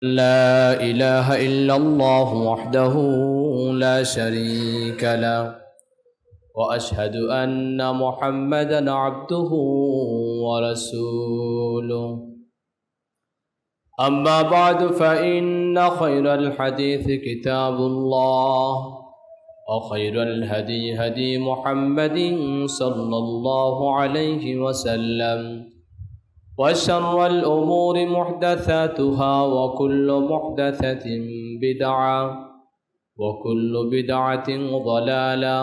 لا إله إلا الله وحده لا شريك له وأشهد أن محمدا عبده ورسوله أما بعد فإن خير الحديث كتاب الله وخير الهدي هدي محمد صلى الله عليه وسلم وشر الأمور محدثاتها وكل محدثة بدعة وكل بدعة ضلالة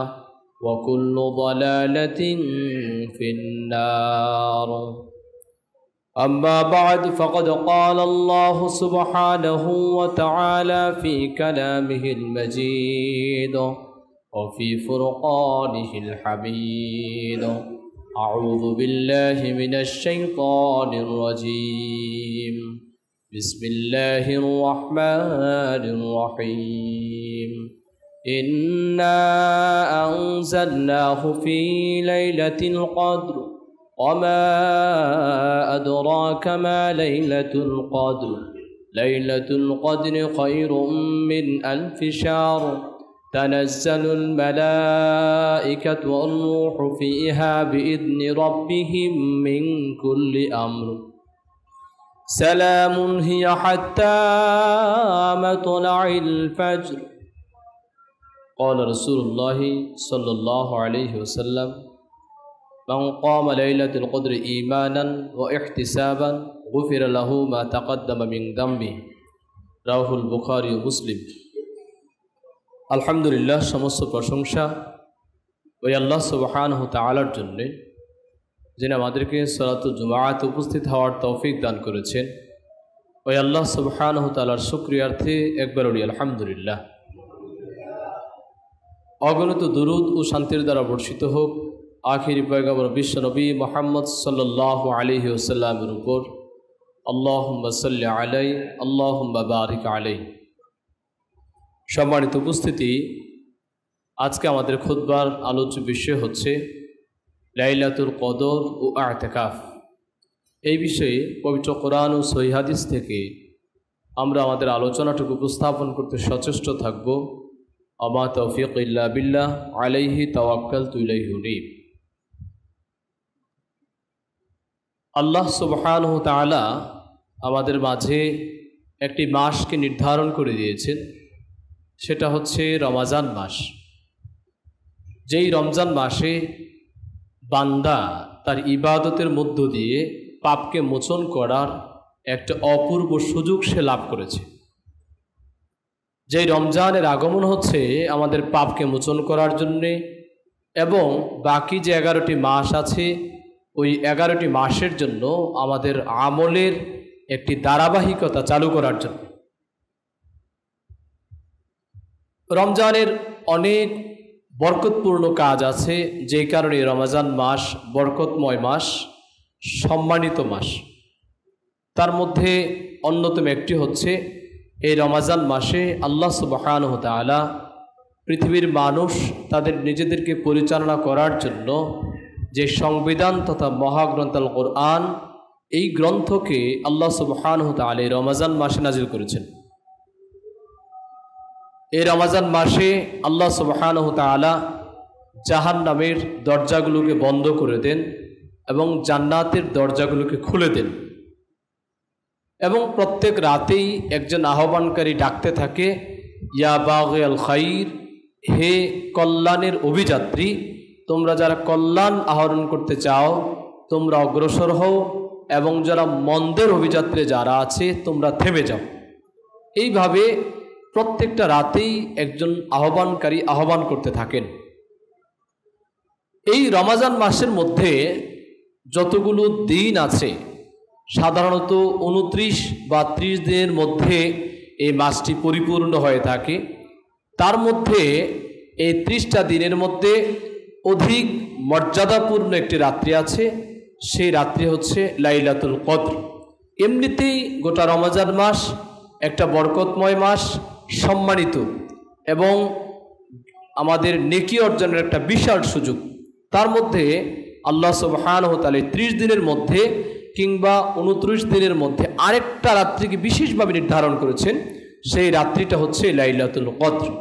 وكل ضلالة في النار. أما بعد فقد قال الله سبحانه وتعالى في كلامه المجيد وفي فرقانه الحميد: أعوذ بالله من الشيطان الرجيم. بسم الله الرحمن الرحيم. إنا أنزلناه في ليلة القدر وما أدراك ما ليلة القدر. ليلة القدر خير من 1000 شهر. تنزل الملائكة والروح فيها بإذن ربهم من كل أمر. سلام هي حتى مطلع الفجر. قال رسول الله صلى الله عليه وسلم: من قام ليلة القدر إيمانا واحتسابا غفر له ما تقدم من ذنبه. رواه البخاري ومسلم। আলহামদুলিল্লাহ, সমস্ত প্রশংসা ওই আল্লাহ সুবহানাহু তাআলার জন্য, যিনি আমাদেরকে সালাতুল জুমাআতে উপস্থিত হওয়ার তৌফিক দান করেছেন। ওই আল্লাহ সুবহানাহু তাআলার শুকরিয়ার্থে একবার বলি আলহামদুলিল্লাহ। অগণিত দুরূদ ও শান্তির দ্বারা বর্ষিত হোক আখিরি পয়গম্বর বিশ্বনবী মুহাম্মদ সাল্লাল্লাহু আলাইহি ওয়াসাল্লামের উপর। আল্লাহুম্মা সাল্লি আলাইহি আল্লাহুম্মা বারিক আলাইহি। সম্মানিত উপস্থিতি, আজকে আমাদের খুতবার আলোচ্য বিষয় হচ্ছে লাইলাতুল কদর ও ইতিকাফ। এই বিষয়ে পবিত্র কোরআন ও সহিহ হাদিস থেকে আমরা আমাদের আলোচনাটুকু উপস্থাপন করতে সচেষ্ট থাকব। আমা তৌফিক ইল্লা বিল্লাহ, আলাইহি তাওয়াক্কালতু ইলাইহি উনীব। আল্লাহ সুবহানাহু তাআলা আমাদের মাঝে একটি মাসকে নির্ধারণ করে দিয়েছেন, সেটা হচ্ছে রমজান মাস। যেই রমজান মাসে বান্দা তার ইবাদতের মধ্য দিয়ে পাপকে মোচন করার একটা অপূর্ব সুযোগ সে লাভ করেছে। যেই রমজানের আগমন হচ্ছে আমাদের পাপকে মোচন করার জন্যে, এবং বাকি যে 11টি মাস আছে ওই 11টি মাসের জন্য আমাদের আমলের একটি ধারাবাহিকতা চালু করার জন্য। রমজানের অনেক বরকতপূর্ণ কাজ আছে, যেই কারণে রমজান মাস বরকতময় মাস, সম্মানিত মাস। তার মধ্যে অন্যতম একটি হচ্ছে এই রমজান মাসে আল্লাহ সুবহানাহু তাআলা পৃথিবীর মানুষ তাদের নিজেদেরকে পরিচালনা করার জন্য যে সংবিধান তথা মহাগ্রন্থ আল কোরআন, এই গ্রন্থকে আল্লাহ সুবহানাহু তাআলা এই রমজান মাসে নাজিল করেছেন। এই রমজান মাসে আল্লাহ সুবহানাহু তাআলা জাহান্নামের দরজাগুলোকে বন্ধ করে দেন এবং জান্নাতের দরজাগুলোকে খুলে দেন, এবং প্রত্যেক রাতেই একজন আহ্বানকারী ডাকতে থাকে, ইয়া বাগিয়াল খাইর, হে কল্যাণের অভিযাত্রী, তোমরা যারা কল্যাণ আহরণ করতে চাও তোমরা অগ্রসর হও, এবং যারা মন্দের অভিযাত্রী যারা আছে তোমরা থেমে যাও। এইভাবে প্রত্যেকটা রাতেই একজন আহ্বানকারী আহ্বান করতে থাকেন। এই রমজান মাসের মধ্যে যতগুলো দিন আছে, সাধারণত 29 বা 30 দিনের মধ্যে এই মাসটি পরিপূর্ণ হয়ে থাকে। তার মধ্যে এই 30টা দিনের মধ্যে অধিক মর্যাদাপূর্ণ একটি রাত্রি আছে, সেই রাত্রি হচ্ছে লাইলাতুল কদর। এমনিতেই গোটা রমজান মাস একটা বরকতময় মাস, সম্মানিত এবং আমাদের নেকি অর্জনের একটা বিশাল সুযোগ। তার মধ্যে আল্লাহ সুবহানাহু ওয়া তাআলা 30 দিনের মধ্যে কিংবা 29 দিনের মধ্যে আরেকটা রাত্রিকে বিশেষভাবে নির্ধারণ করেছেন। সেই রাত্রিটা হচ্ছে লাইলাতুল কদর।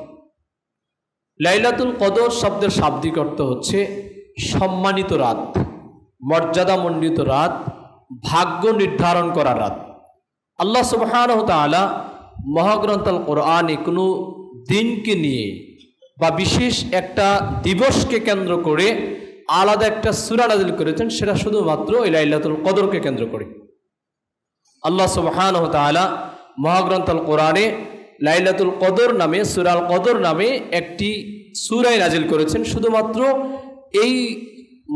লাইলাতুল কদর শব্দের শাব্দিক অর্থ হচ্ছে সম্মানিত রাত, মর্যাদামণ্ডিত রাত, ভাগ্য নির্ধারণ করা রাত। আল্লাহ সুবহানাহু ওয়া তাআলা মহাগ্রন্থ আল কোরআনে কোনো দিনকে নিয়ে বা বিশেষ একটা দিবসকে কেন্দ্র করে আলাদা একটা সূরা নাযিল করেছেন, সেটা শুধুমাত্র এই লাইলাতুল কদরকে কেন্দ্র করে। আল্লাহ সুবহানাহু ওয়া তাআলা মহাগ্রন্থ আল কোরআনে লাইলাতুল কদর নামে, সূরা আল কদর নামে একটি সূরাই নাযিল করেছেন। শুধুমাত্র এই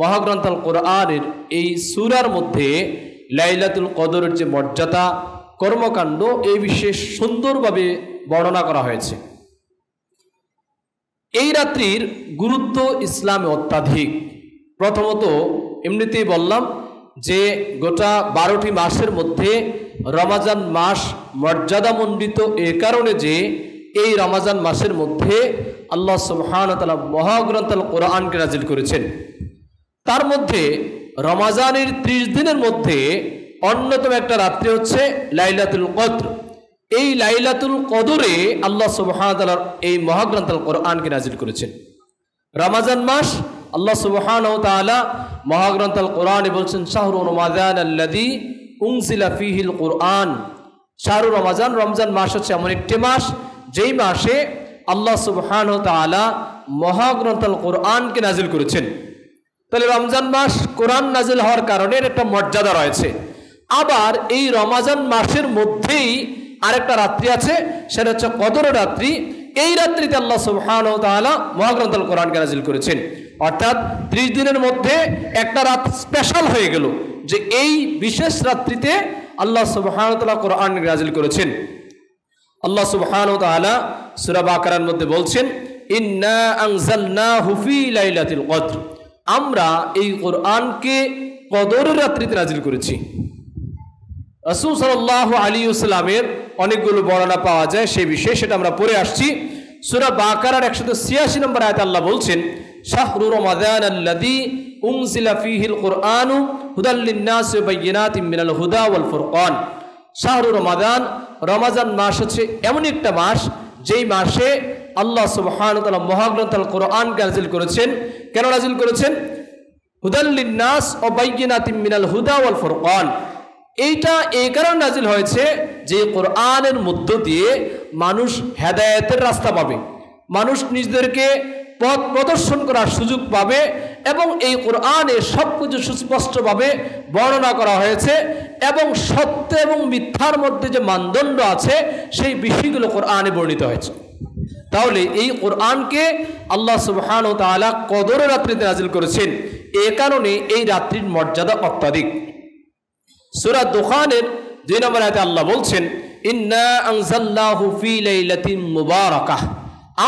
মহাগ্রন্থ আল কোরআনের এই সূরার মধ্যে লাইলাতুল কদরের যে মর্যাদা, কর্মকাণ্ড, এই বিশেষ সুন্দরভাবে বর্ণনা করা হয়েছে। এই রাত্রির গুরুত্ব ইসলামে অত্যাধিক। প্রথমত এমনিতেই বললাম যে গোটা 12টি মাসের মধ্যে রমাজান মাস মর্যাদামণ্ডিত এ কারণে যে এই রমাজান মাসের মধ্যে আল্লাহ সুবহানাহু ওয়া তাআলা মহাগ্রন্থ আল কোরআনকে নাযিল করেছেন। তার মধ্যে রমাজানের 30 দিনের মধ্যে অন্যতম একটা রাত্রি হচ্ছে লাইলাতুল কদর। এই লাইলাতুল কদরে আল্লাহ সুবহানাহু ওয়া তাআলা এই মহাগ্রন্থ আল কোরআনকে নাযিল করেছেন। রমাজান মাস আল্লাহ সুবহানাহু ওয়া তাআলা মহাগ্রন্থ আল কোরআনে বলছেন শাহরু রমাদান আল্লাযী উনজিলা ফীহিল কোরআন। শাহরু রমাজান, রমজান মাস হচ্ছে এমন একটি মাস যেই মাসে আল্লাহ সুবহানাহু ওয়া তাআলা মহাগ্রন্থ আল কোরআনকে নাযিল করেছেন। তাহলে রমজান মাস কোরআন নাযিল হওয়ার কারণে এর একটা মর্যাদা রয়েছে। আবার এই রমাজান মাসের মধ্যেই আরেকটা রাত্রি আছে, সেটা হচ্ছে কদরের রাত্রি। এই রাত্রিতে আল্লাহ সুবহানাহু ওয়া তাআলা মহাগ্রন্থ আল কোরআনকে নাযিল করেছেন। অর্থাৎ 30 দিনের মধ্যে একটা রাত স্পেশাল হয়ে গেল, যে এই বিশেষ রাত্রিতে আল্লাহ সুবহানাহু ওয়া তাআলা কোরআন নাযিল করেছেন। আল্লাহ সুবহানাহু ওয়া তাআলা সূরা বাকারার মধ্যে বলছেন ইন্না আনজালনাহু ফী লাইলাতিল কদর। আমরা এই কোরআনকে কদরের রাত্রিতে নাযিল করেছি। রাসূল সাল্লাল্লাহু আলাইহি ওয়াসাল্লামের অনেকগুলো বর্ণনা পাওয়া যায় সেই বিষয়ে, সেটা আমরা পড়ে আসছি। সূরা বাকারার 186 নম্বর আয়াতে আল্লাহ বলছেন শাহরু রমাদান আল্লাযী উনজিলা ফীহিল কোরআনু হুদাল লিন-নাসি ওয়া বায়্যিনাতিম মিনাল হুদা ওয়াল ফুরকান। শাহরু রমাদান, রমাজান মাস হচ্ছে এমন একটা মাস যেই মাসে আল্লাহ সুবহানাহু ওয়া তাআলা মহাগ্রন্থ আল কোরআনকে নাযিল করেছেন। কেন নাযিল করেছেন? হুদাল লিন-নাস ওয়া বায়্যিনাতিম মিনাল হুদা ওয়াল ফুরকান। এইটা এই কারণে নাযিল হয়েছে যে কোরআনের মধ্য দিয়ে মানুষ হেদায়েতের রাস্তা পাবে, মানুষ নিজেদেরকে পথ প্রদর্শন করার সুযোগ পাবে, এবং এই কোরআনে সব কিছু সুস্পষ্টভাবে বর্ণনা করা হয়েছে, এবং সত্য এবং মিথ্যার মধ্যে যে মানদণ্ড আছে সেই বিষয়গুলো কোরআনে বর্ণিত হয়েছে। তাহলে এই কোরআনকে আল্লাহ সুবহানাহু ওয়া তাআলা কদরের রাত্রিতে নাযিল করেছেন। এই কারণে এই রাত্রির মর্যাদা অত্যাধিক। সূরা দুখানের 2 নম্বর আয়াতে আল্লাহ বলছেন ইন্না আনজালনাহু ফী লাইলাতিন মুবারাকাহ।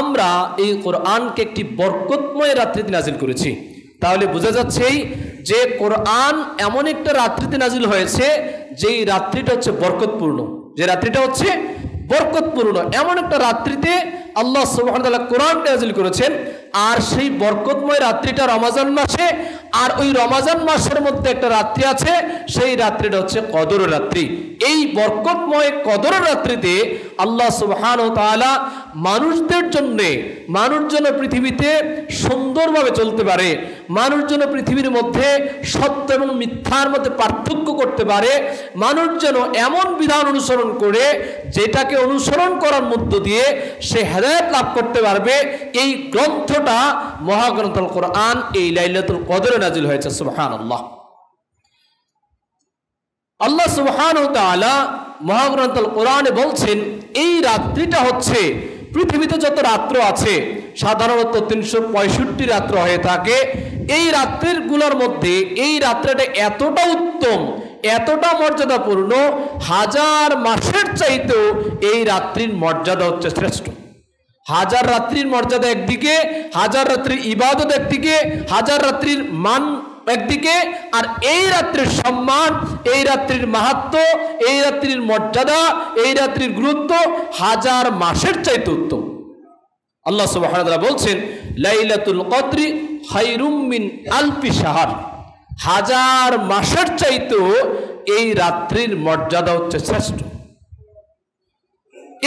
আমরা এই কোরআনকে একটি বরকতময় রাত্রিতে নাযিল করেছি। তাহলে বোঝা যাচ্ছে যে কোরআন এমন একটা রাত্রিতে নাযিল হয়েছে যেই রাত্রিটা হচ্ছে বরকতপূর্ণ, যে রাত্রিটা হচ্ছে বরকতপূর্ণ। এমন একটা রাত্রিতে আল্লাহ সুবহানাহু ওয়া তাআলা কোরআন নাযিল করেছেন। আর সেই বরকতময় রাত্রিটা রমাজান মাসে, আর ওই রমাজান মাসের মধ্যে একটা রাত্রি আছে, সেই রাত্রিটা হচ্ছে কদরের রাত্রি। এই বরকতময় কদরের রাত্রিতে আল্লাহ সুবহানাহু ওয়া তাআলা মানুষদের জন্য, মানুষ যেন পৃথিবীতে সুন্দরভাবে চলতে পারে, মানুষ যেন পৃথিবীর মধ্যে সত্য এবং মিথ্যার মধ্যে পার্থক্য করতে পারে, মানুষ যেন এমন বিধান অনুসরণ করে যেটাকে অনুসরণ করার মধ্য দিয়ে সে হেদায়েত লাভ করতে পারবে, এই গ্রন্থটা মহাগ্রন্থ আল কোরআন এই লাইলাতুল কদরে নাযিল হয়েছে। সুবহানাল্লাহ। আল্লাহ সুবহানাহু ওয়া তাআলা মহাগ্রন্থ আল কোরআনে বলছেন এই রাত্রিটা হচ্ছে পৃথিবীতে যত রাত্র আছে সাধারণত 365 রাত্র হয়ে থাকে। এই রাত্রিগুলোর মধ্যে এই রাত্রিটা এতটা উত্তম, এতটা মর্যাদাপূর্ণ, হাজার মাসের চাইতেও এই রাত্রির মর্যাদা হচ্ছে শ্রেষ্ঠ। হাজার রাত্রির মর্যাদা একদিকে, হাজার রাত্রির ইবাদত একদিকে, হাজার রাত্রির মান একদিকে, আর এই রাত্রির সম্মান, এই রাত্রির মাহাত্ম্য, এই রাত্রির মর্যাদা, এই রাত্রির গুরুত্ব হাজার মাসের চাইতে উত্তম। আল্লাহ সুবহানাহু ওয়া তাআলা বলছেন লাইলাতুল কদরি খায়রুম মিন আলফি শাহর। হাজার মাসের চাইতেও এই রাত্রির মর্যাদা হচ্ছে শ্রেষ্ঠ।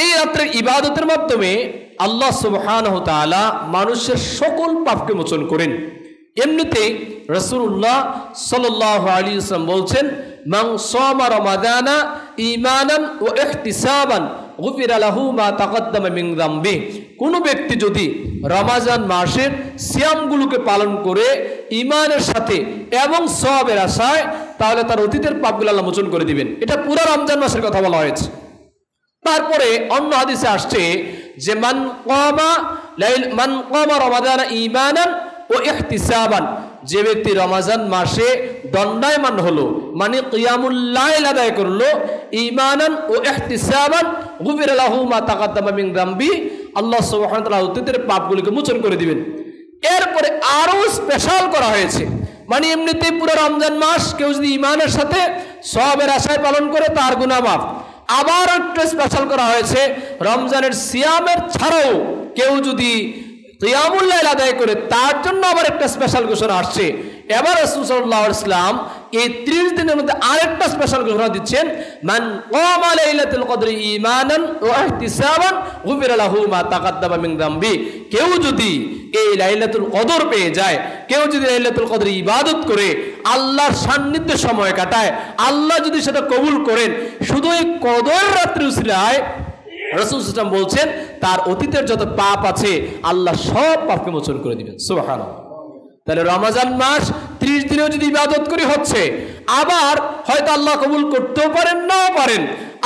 এই রাত্রের ইবাদতের মাধ্যমে আল্লাহ সুবহানাহু ওয়া তাআলা মানুষের সকল পাপকে মোচন করেন। এমনিতে রাসূলুল্লাহ সাল্লাল্লাহু আলাইহি ওয়াসাল্লাম বলছেন, মান সামা রমাদানা ঈমানান ওয়া ইহতিসাবান গুফিরা লাহু মা তাকাদ্দামা মিন যামবি। কোনো ব্যক্তি যদি রমাজান মাসের সিয়ামগুলোকে পালন করে ঈমানের সাথে এবং সওয়াবের আশায়, তাহলে তার অতীতের পাপগুলো আল্লাহ মোচন করে দিবেন। এটা পুরো রমজান মাসের কথা বলা হয়েছে। তারপরে অন্য হাদিসে আসছে যে মান কামা রমাদানা ঈমানান ও ইহতিসাবান, যে ব্যক্তি রমজান মাসে দণ্ডায়মান হলো, মানে কিয়ামুল লাইল আদায় করলো, ঈমানান ও ইহতিসাবান গুফিরা লাহু মা তাকাদ্দামা মিন যামবি, আল্লাহ সুবহানাহু ওয়া তাআলা অতীতের পাপগুলোকে মোচন করে দিবেন। এরপরে আরো স্পেশাল করা হয়েছে, মানে এমনিতে পুরো রমজান মাস কেউ যদি ঈমানের সাথে সওয়াবের আশায় পালন করে তার গুনাহ মাফ। আবার একটু স্পেশাল করা হয়েছে, রমজানের সিয়ামের ছাড়াও কেউ যদি কিয়ামুল লাইল আদায় করে তার জন্য আবার একটা স্পেশাল ঘোষণা আসছে। এবার রাসূল সাল্লাল্লাহু আলাইহি ওয়াসাল্লাম এই 30 দিনের মধ্যে আরেকটা স্পেশাল ঘোষণা দিচ্ছেন, মান কামা লাইলাতুল কদরি ঈমানান ওয়া ইহতিসাবান গুফিরা লাহু মা তাকাদ্দামা মিন যামবি। কেউ যদি এই লাইলাতুল কদর পেয়ে যায়, কেউ যদি লাইলাতুল কদর ইবাদত করে আল্লাহর সান্নিধ্যে সময় কাটায়, আল্লাহ যদি সেটা কবুল করেন, শুধু এই কদর রাত্রি উসিলায় রাসূল সাল্লাল্লাহু আলাইহি ওয়াসাল্লাম বলছেন তার অতীতের যত পাপ আছে আল্লাহ সব পাপকে মোচন করে দিবেন। সুবহানাল্লাহ। তাহলে রমজান মাস 30 দিনেও যদি ইবাদত করি হচ্ছে, আবার হয়তো আল্লাহ কবুল করতেও পারেন, নাও পারেন,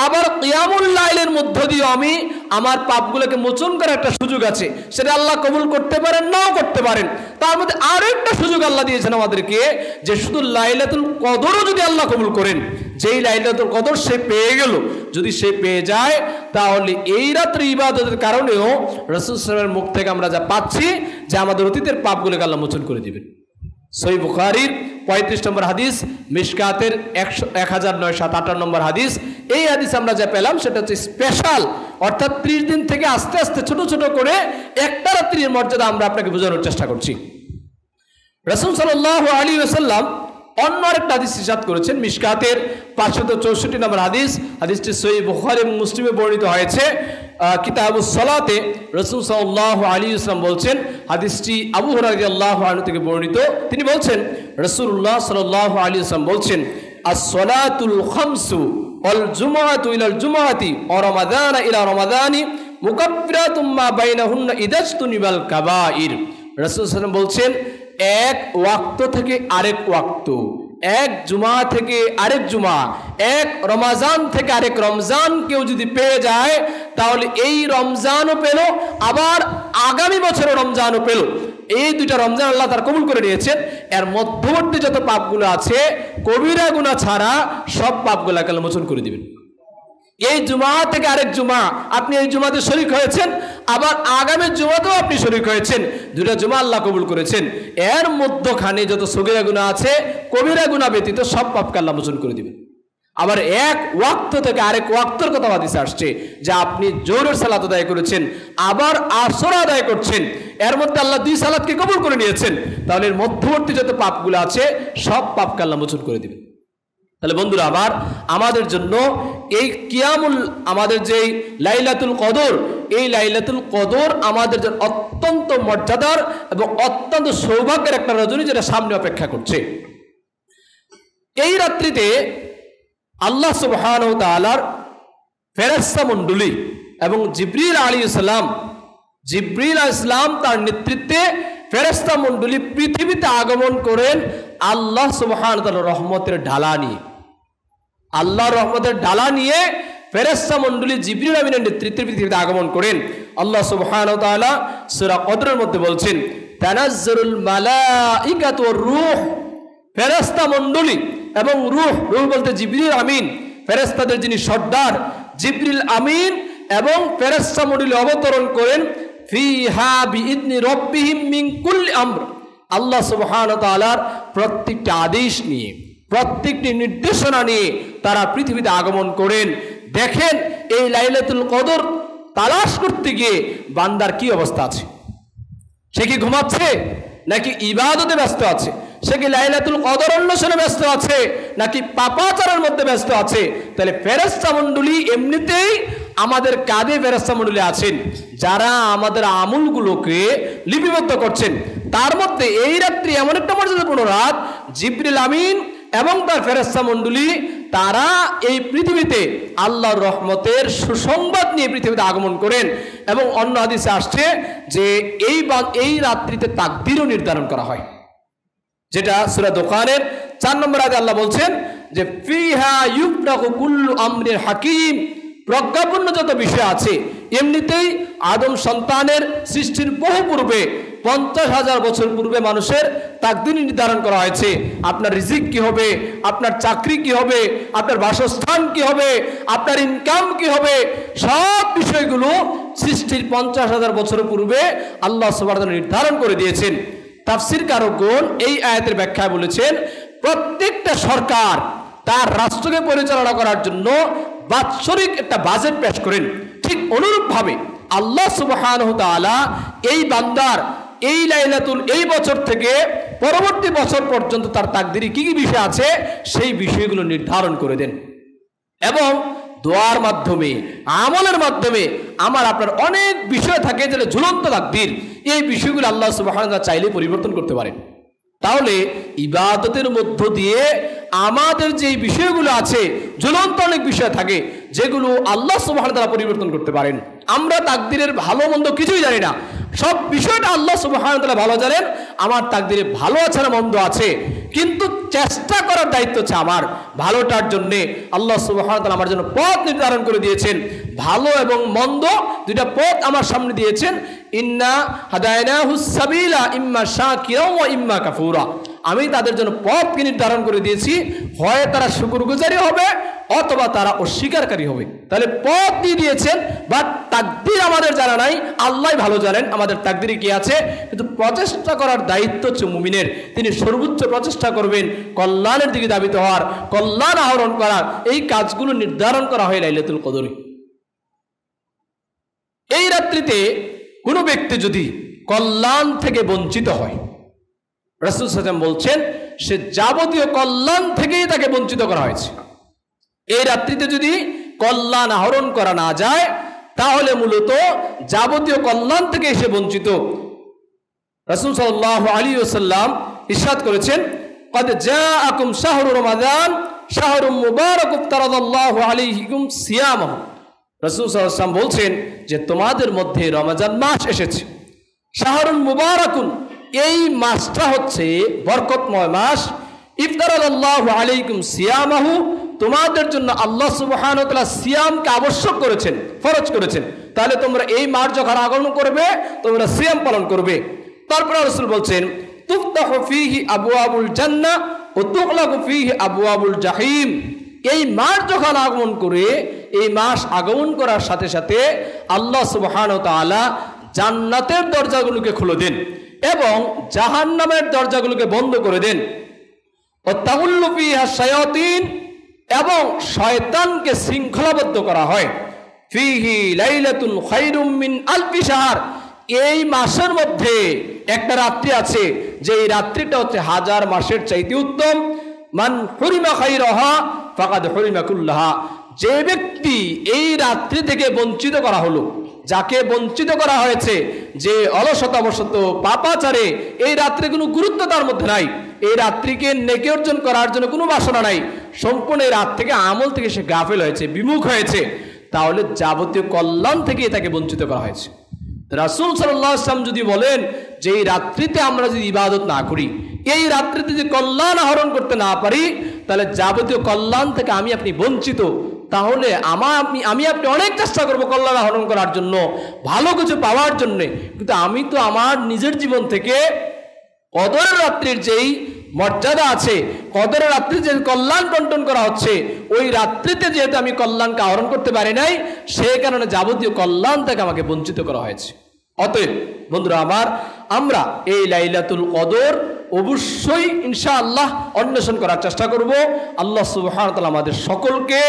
আবার কিয়ামুল লাইলের মধ্য দিয়ে আমি আমার পাপগুলোকে মোচন করার একটা সুযোগ আছে, সেটা আল্লাহ কবুল করতে পারেন, নাও করতে পারেন। তার মধ্যে আরো একটা সুযোগ আল্লাহ দিয়েছেন আমাদেরকে, যে শুধু লাইলাতুল কদরও যদি আল্লাহ কবুল করেন, যেই লাইলাতুল কদর সে পেয়ে গেল, যদি সে পেয়ে যায়, তাহলে এই রাত্রে ইবাদতের কারণেও রাসূল সাল্লাল্লাহু আলাইহি ওয়াসাল্লামের মুখ থেকে আমরা যা পাচ্ছি যে আমাদের অতীতের পাপগুলোকে আল্লাহ মোচন করে দিবেন। সহিহ বুখারীর 35 নম্বর হাদিস, মিশকাতের 1958 নম্বর হাদিস। এই হাদিস আমরা যা পেলাম সেটা হচ্ছে স্পেশাল, অর্থাৎ 30 দিন থেকে আস্তে আস্তে ছোট ছোট করে একটা রাত্রির মর্যাদা আমরা আপনাকে বোঝানোর চেষ্টা করছি। রাসূল সাল্লাল্লাহু আলাইহি ওয়াসাল্লাম অন্য আরেকটা হাদিস ইরশাদ করেছেন, মিশকাতের 564 নম্বর হাদিস। হাদিসটি সহিহ বুখারী এবং মুসলিমে বর্ণিত হয়েছে। কিতাবুস সালাতে রাসূল সাল্লাল্লাহু আলাইহি ওয়াসাল্লাম বলছেন, হাদিসটি আবু হুরায়রা রাদিয়াল্লাহু আনহু থেকে বর্ণিত। তিনি বলছেন, রাসূলুল্লাহ সাল্লাল্লাহু আলাইহি ওয়াসাল্লাম বলছেন, আস-সালাতুল খামসু ওয়াল জুমআতু ইলাল জুমআতি ওয়া রমাদানা ইলা রমাদানি মুকাফফিরাতুম মা বাইনাহুন্না ইদাজতুনিবাল কাবাইর। রাসূল সাল্লাল্লাহু আলাইহি ওয়াসাল্লাম বলছেন, এক ওয়াক্ত থেকে আরেক ওয়াক্ত, এক জুমা থেকে আরেক জুমা, এক রমজান থেকে আরেক রমজান কেউ যদি পেয়ে যায়, তাহলে এই রমজানও পেল, আবার আগামী বছরের রমজানও পেল। এই দুইটা রমজান আল্লাহ তার কবুল করে নিয়েছেন। এর মধ্যবর্তী যত পাপগুলো আছে, কবিরা গুনাহ ছাড়া সব পাপগুলোকে আল্লাহ মোচন করে দিবেন। এই জুমা থেকে আরেক জুমা আপনি এই জুমাতে শরীক হয়েছেন, আবার আগামী জুমাতেও আপনি শরীক হয়েছেন, দুইটা জুমা আল্লাহ কবুল করেছেন। এর মধ্যখানে যত সগীরা গুনাহ আছে, কবিরা গুনাহ ব্যতীত সব পাপকে আল্লাহ মোচন করে দিবেন। আবার এক ওয়াক্ত থেকে আরেক ওয়াক্তের কথা হাদিসে আসছে, যে আপনি জোহরের সালাত আদায় করেছেন, আবার আসর আদায় করছেন, এর মধ্যে আল্লাহ 2 সালাতকে কবুল করে নিয়েছেন, তাহলে এর মধ্যবর্তী যত পাপগুলো আছে সব পাপকে আল্লাহ মোচন করে দিবেন। তাহলে বন্ধুরা আমার, আমাদের জন্য এই কিয়ামুল, আমাদের যে লাইলাতুল কদর, এই লাইলাতুল কদর আমাদের জন্য অত্যন্ত মর্যাদার এবং অত্যন্ত সৌভাগ্যের একটা রজনী, যেটা সামনে অপেক্ষা করছে। এই রাত্রিতে আল্লাহ সুবহানাহু ওয়া তাআলার ফেরেশতা মণ্ডলী এবং জিবরিল আলাইহিস সালাম তার নেতৃত্বে ফেরেশতা মণ্ডলী পৃথিবীতে আগমন করেন আল্লাহ সুবহানাহু ওয়া তাআলার রহমতের ঢালা নিয়ে। আল্লাহর রহমতের ঢালা নিয়ে ফেরেশতা মণ্ডলী জিবরিল আমিনের নেতৃত্বে পৃথিবীতে আগমন করেন। আল্লাহ সুবহানাহু ওয়া তাআলা সূরা কদরের মধ্যে বলছেন, তানাজ্জালুল মালাইকাতু ওয়ার রূহ, ফেরেশতা মণ্ডলী এবং রূহ বলতে জিবরিল আমিন, ফেরেশতাদের যিনি সর্দার জিবরিল আমিন এবং ফেরেশতা মণ্ডলী অবতরণ করেন ফিহা বিইذনি রাব্বিহিম মিন কুল্লি আমর, আল্লাহ সুবহানাহু ওয়া তাআলার প্রত্যেকটি আদেশ নিয়ে, প্রত্যেকটি নির্দেশনা নিয়ে তারা পৃথিবীতে আগমন করেন। দেখেন এই লাইলাতুল কদর তালাশ করতে গিয়ে বান্দার কি অবস্থা আছে, সে কি ঘুমাচ্ছে নাকি ইবাদতে ব্যস্ত আছে, সে কি লাইলাতুল কদর অন্বেষণে ব্যস্ত আছে নাকি পাপাচারের মধ্যে ব্যস্ত আছে? তাহলে ফেরেশতা মণ্ডলী এমনিতেই আমাদের কাঁধে ফেরেশতা মণ্ডলী আছেন যারা আমাদের আমলগুলোকে লিপিবদ্ধ করছেন। তার মধ্যে এই রাত্রি এমন একটা মর্যাদাপূর্ণ রাত, জিবরিল আমিন এবং তার ফেরেশতা মণ্ডলী তারা এই পৃথিবীতে আল্লাহর রহমতের সুসংবাদ নিয়ে পৃথিবীতে আগমন করেন। এবং অন্য হাদিসে আসছে যে এই রাত্রিতে তাকদীরও নির্ধারণ করা হয়, যেটা সূরা দোকানের 4 নম্বর আয়াতে আল্লাহ বলছেন যে ফিহা ইউফরাকু কুল্লু আমরিন হাকিম। প্রজ্ঞাপূর্ণ যত বিষয় আছে, এমনিতেই আদম সন্তানের সৃষ্টির বহু পূর্বে 50,000 বছর পূর্বে মানুষের তাকদীর নির্ধারণ করা হয়েছে। আপনার রিজিক কি হবে, আপনার চাকরি কি হবে, আপনার বাসস্থান কি হবে, আপনার ইনকাম কি হবে, সব বিষয়গুলো সৃষ্টির 50,000 বছর পূর্বে আল্লাহ সুবহানাহু ওয়া তাআলা নির্ধারণ করে দিয়েছেন। তাফসীর কারকগণ এই আয়াতের ব্যাখ্যায় বলেছেন, প্রত্যেকটা সরকার তার রাষ্ট্রকে পরিচালনা করার জন্য বাৎসরিক একটা বাজেট পেশ করেন। ঠিক অনুরূপভাবে আল্লাহ সুবহানাহু ওয়া তাআলা এই বান্দার এই লাইলাতুল এই বছর থেকে পরবর্তী বছর পর্যন্ত তার তাকদীরে কি কি বিষয় আছে সেই বিষয়গুলো নির্ধারণ করে দেন। এবং দোয়ার মাধ্যমে, আমলের মাধ্যমে আমার আপনার অনেক বিষয় থাকে যেটা ঝুলন্ত তাকদীর, এই বিষয়গুলো আল্লাহ সুবহানাহু ওয়া তাআলা চাইলে পরিবর্তন করতে পারেন। তাহলে ইবাদতের মধ্য দিয়ে আমাদের যে বিষয়গুলো আছে, ঝুলন্ত অনেক বিষয় থাকে যেগুলো আল্লাহ সুবহানাহু ওয়া তাআলা পরিবর্তন করতে পারেন। আমরা তাকদীরের ভালো মন্দ কিছুই জানি না, সব বিষয়টা আল্লাহ সুবহানাহু ওয়া তাআলা ভালো জানেন। আমার তাকদীরে ভালো আছে না মন্দ আছে, কিন্তু চেষ্টা করার দায়িত্ব হচ্ছে আমার ভালোটার জন্য। আল্লাহ সুবহানাহু ওয়া তাআলা আমার জন্য পথ নির্ধারণ করে দিয়েছেন, ভালো এবং মন্দ দুইটা পথ আমার সামনে দিয়েছেন। ইন্না হাদায়নাহুস সাবিলা ইম্মা শাকিরা ওয়া ইম্মা কাফুরা। আমি তাদের জন্য পথকে নির্ধারণ করে দিয়েছি, হয় তারা শুকরগুজারি হবে অথবা তারা অস্বীকারী হবে। তাহলে পথ দিয়ে দিয়েছেন, বাট তাকদীর আমাদের জানা নাই, আল্লাহ ভালো জানেন আমাদের তাকদীরে কি আছে। কিন্তু প্রচেষ্টা করার দায়িত্ব হচ্ছে মুমিনের, তিনি সর্বোচ্চ প্রচেষ্টা করবেন কল্যাণের দিকে ধাবিত হওয়ার, কল্যাণ আহরণ করার। এই কাজগুলো নির্ধারণ করা হয় লাইলাতুল কদরে। এই রাত্রিতে কোনো ব্যক্তি যদি কল্যাণ থেকে বঞ্চিত হয়, রাসূল সাল্লাল্লাহু আলাইহি ওয়াসাল্লাম বলছেন সে যাবতীয় কল্যাণ থেকেই তাকে বঞ্চিত করা হয়েছে। এই রাত্রিতে যদি কল্যাণ আহরণ করা না যায় তাহলে মূলত যাবতীয় কল্যাণ থেকে সে বঞ্চিত। রাসূল সাল্লাল্লাহু আলাইহি ওয়াসাল্লাম ইরশাদ করেছেন, ক্বাদ জাআকুম শাহরু রমাদান শাহরুম মুবারাকুম তারাদাল্লাহু আলাইহিকুম সিয়ামাহু। রাসূল সাল্লাল্লাহু আলাইহি ওয়াসাল্লাম বলছেন যে তোমাদের মধ্যে রমজান মাস এসেছে, শাহরুন মুবারাকুন, এই মাসটা হচ্ছে বরকতময় মাস। ইফতারাদাল্লাহু আলাইকুম সিয়ামাহু, তোমাদের জন্য আল্লাহ সুবহানাহু ওয়া তাআলা সিয়ামকে আবশ্যক করেছেন, ফরজ করেছেন। তাহলে তোমরা এই মাস যখন আগমন করবে তোমরা সিয়াম পালন করবে। তারপর রাসূল বলছেন, তুফতাহু ফীহি আবওয়াবুল জান্নাহ ওয়া তুগলাকু ফীহি আবওয়াবুল জাহিম। এই মাস যখন আগমন করে, এই মাস আগমন করার সাথে সাথে আল্লাহ সুবহানাহু ওয়া তাআলা জান্নাতের দরজাগুলোকে খুলে দেন এবং জাহান্নামের দরজাগুলোকে বন্ধ করে দেন। ও তাগুল্লু ফিহা শায়াতিন, এবং শয়তানকে শৃঙ্খলাবদ্ধ করা হয়। ফিহি লাইলাতুন খায়রুম মিন আলফি শাহর, এই মাসের মধ্যে একটা রাত্রি আছে যে এই রাত্রিটা হচ্ছে 1000 মাসের চাইতে উত্তম। মান হুরিমা খায়রাহা ফাকাদ হুরিমা কুল্লাহা, যে ব্যক্তি এই রাত্রি থেকে বঞ্চিত করা হলো, যাকে বঞ্চিত করা হয়েছে, যে অলসতাবশত পাপাচারে এই রাত্রে কোনো গুরুত্ব তার মধ্যে নাই, এই রাত্রিকে নেকি অর্জন করার জন্য কোনো বাসনা নাই, সম্পূর্ণ এই রাত থেকে আমল থেকে সে গাফেল হয়েছে, বিমুখ হয়েছে, তাহলে যাবতীয় কল্যাণ থেকে তাকে বঞ্চিত করা হয়েছে। রাসূল সাল্লাল্লাহু আলাইহি ওয়াসাল্লাম যদি বলেন যে এই রাত্রিতে আমরা যদি ইবাদত না করি, এই রাত্রিতে যদি কল্যাণ আহরণ করতে না পারি, তাহলে যাবতীয় কল্যাণ থেকে আমি আপনি বঞ্চিত। তাহলে আমি আপনি অনেক চেষ্টা করবো কল্যাণ আহরণ করার জন্য, ভালো কিছু পাওয়ার জন্য, কিন্তু আমি তো আমার নিজের জীবন থেকে কদরের রাত্রির যেই মর্যাদা আছে, কদরের রাত্রির যে কল্যাণ বন্টন করা হচ্ছে, ওই রাত্রিতে যেহেতু আমি কল্যাণকে আহরণ করতে পারি নাই, সেই কারণে যাবতীয় কল্যাণ থেকে আমাকে বঞ্চিত করা হয়েছে। অতএব বন্ধুরা আমার, আমরা এই লাইলাতুল কদর অবশ্যই ইনশাআল্লাহ অন্বেষণ করার চেষ্টা করব। আল্লাহ সুবহানাহু ওয়া তাআলা আমাদের সকলকে